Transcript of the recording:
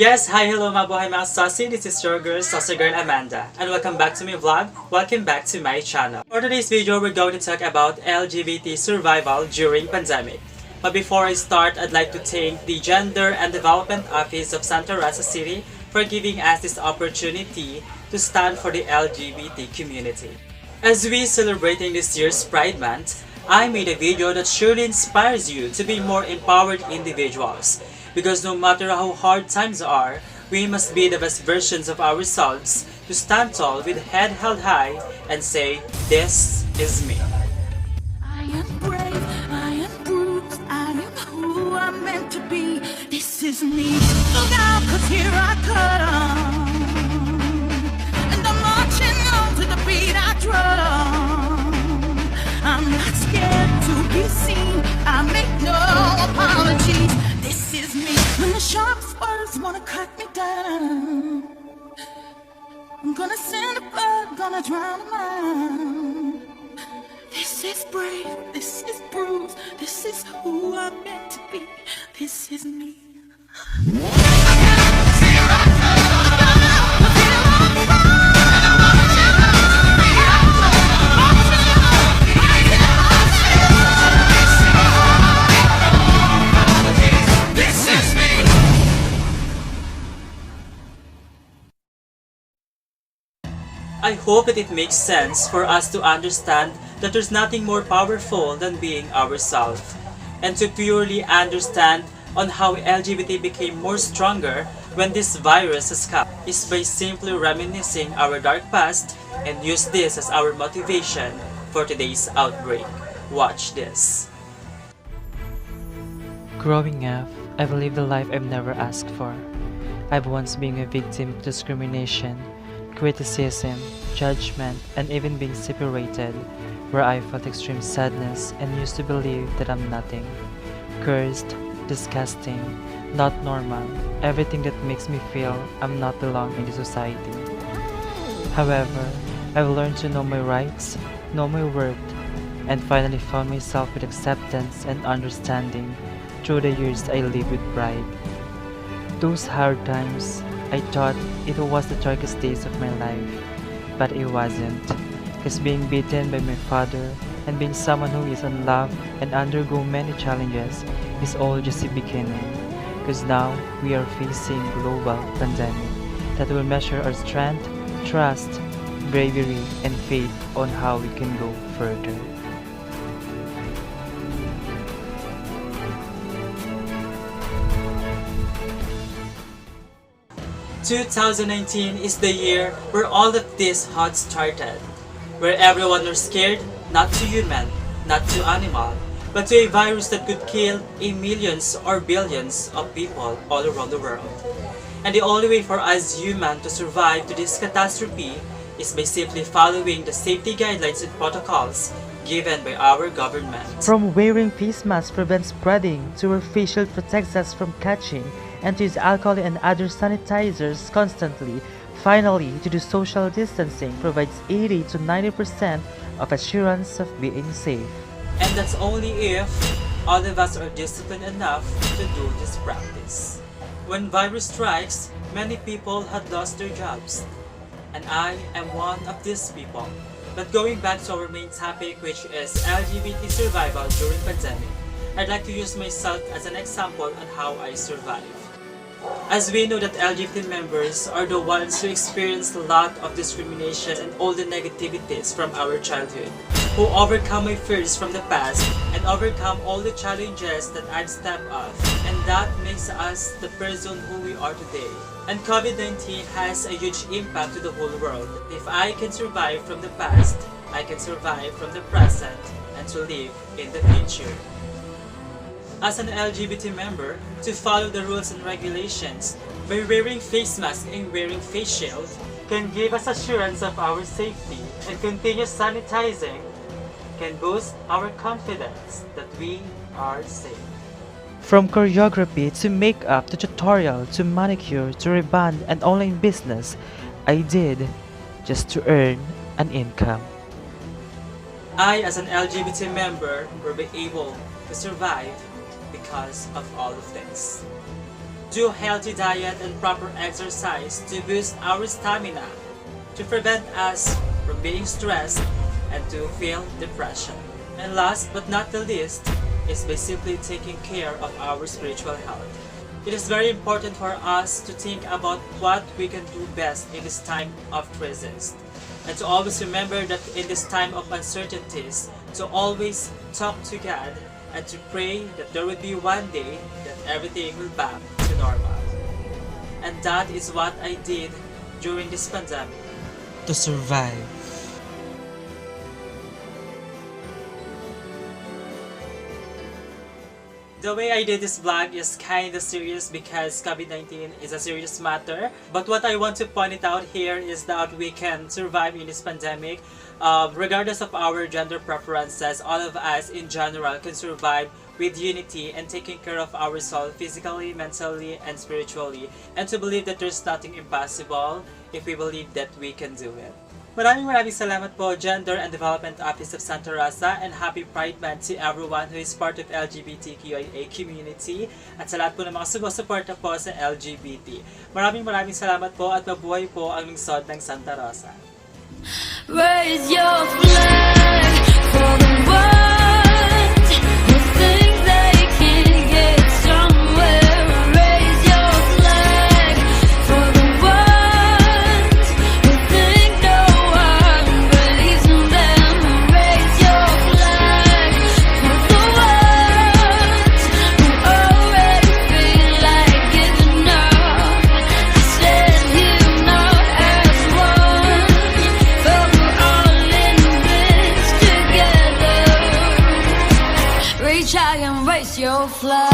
Yes, hi, hello mabuhay mga saucy. This is your girl, Saucy Girl Amanda. And welcome back to my vlog. Welcome back to my channel. For today's video, we're going to talk about LGBT survival during pandemic. But before I start, I'd like to thank the Gender and Development Office of Santa Rosa City for giving us this opportunity to stand for the LGBT community. As we celebrating this year's Pride Month, I made a video that surely inspires you to be more empowered individuals. Because no matter how hard times are, we must be the best versions of ourselves to stand tall with head held high and say, "This is me." I am brave, I am bruised, I am who I'm meant to be. This is me. Look out, 'cause here I come. And I'm marching on to the beat I drum. I'm not scared to be seen, I make no apologies. This is me. When the sharpest words wanna cut me down, I'm gonna send a blood, gonna drown a mind. This is brave, this is bruised, this is who I'm meant to be. This is me. I hope that it makes sense for us to understand that there's nothing more powerful than being ourselves. And to purely understand on how LGBT became more stronger when this virus has come is by simply reminiscing our dark past and use this as our motivation for today's outbreak. Watch this. Growing up, I've lived a life I've never asked for. I've once been a victim of discrimination, criticism, judgment, and even being separated, where I felt extreme sadness and used to believe that I'm nothing. Cursed, disgusting, not normal, everything that makes me feel I'm not belong in the society. However, I've learned to know my rights, know my worth, and finally found myself with acceptance and understanding through the years I lived with pride. Those hard times, I thought it was the darkest days of my life, but it wasn't, because being beaten by my father and being someone who is unloved and undergo many challenges is all just the beginning, because now we are facing global pandemic that will measure our strength, trust, bravery, and faith on how we can go further. 2019 is the year where all of this had started, where everyone was scared not to human, not to animal, but to a virus that could kill millions or billions of people all around the world. And the only way for us humans to survive to this catastrophe is by simply following the safety guidelines and protocols given by our government. From wearing face masks prevents spreading, to wear face shield protects us from catching, and to use alcohol and other sanitizers constantly. Finally, to do social distancing provides 80 to 90% of assurance of being safe. And that's only if all of us are disciplined enough to do this practice. When virus strikes, many people had lost their jobs. And I am one of these people. But going back to our main topic, which is LGBT survival during pandemic, I'd like to use myself as an example on how I survived. As we know that LGBT members are the ones who experience a lot of discrimination and all the negativities from our childhood, who overcome my fears from the past and overcome all the challenges that I've stepped off, and that makes us the person who we are today. And COVID-19 has a huge impact to the whole world. If I can survive from the past, I can survive from the present and to live in the future. As an LGBT member, to follow the rules and regulations by wearing face masks and wearing face shield can give us assurance of our safety, and continuous sanitizing can boost our confidence that we are safe. From choreography to makeup to tutorial to manicure to reband and online business, I did just to earn an income. I, as an LGBT member, will be able to survive because of all of this. do healthy diet and proper exercise to boost our stamina, to prevent us from being stressed and to feel depression. And last but not the least is by simply taking care of our spiritual health. It is very important for us to think about what we can do best in this time of crisis. And to always remember that in this time of uncertainties, to always talk to God and to pray that there will be one day that everything will back to normal. And that is what I did during this pandemic. To survive. The way I did this vlog is kinda serious because COVID-19 is a serious matter. But what I want to point it out here is that we can survive in this pandemic. Regardless of our gender preferences, all of us in general can survive with unity and taking care of ourselves physically, mentally, and spiritually. And to believe that there's nothing impossible if we believe that we can do it. Maraming salamat po, Gender and Development Office of Santa Rosa, and happy Pride Month to everyone who is part of LGBTQIA community at sa lahat po ng mga sumusuporta po sa LGBT. Maraming salamat po at mabuhay po ang lungsod ng Santa Rosa. Raise your flag for the ones who think they can get somewhere. Raise your flag for the ones who think no one believes in them. Raise your flag for the ones who already feel like giving up. I said you not as one, but we're all in this together. Reach out and raise your flag.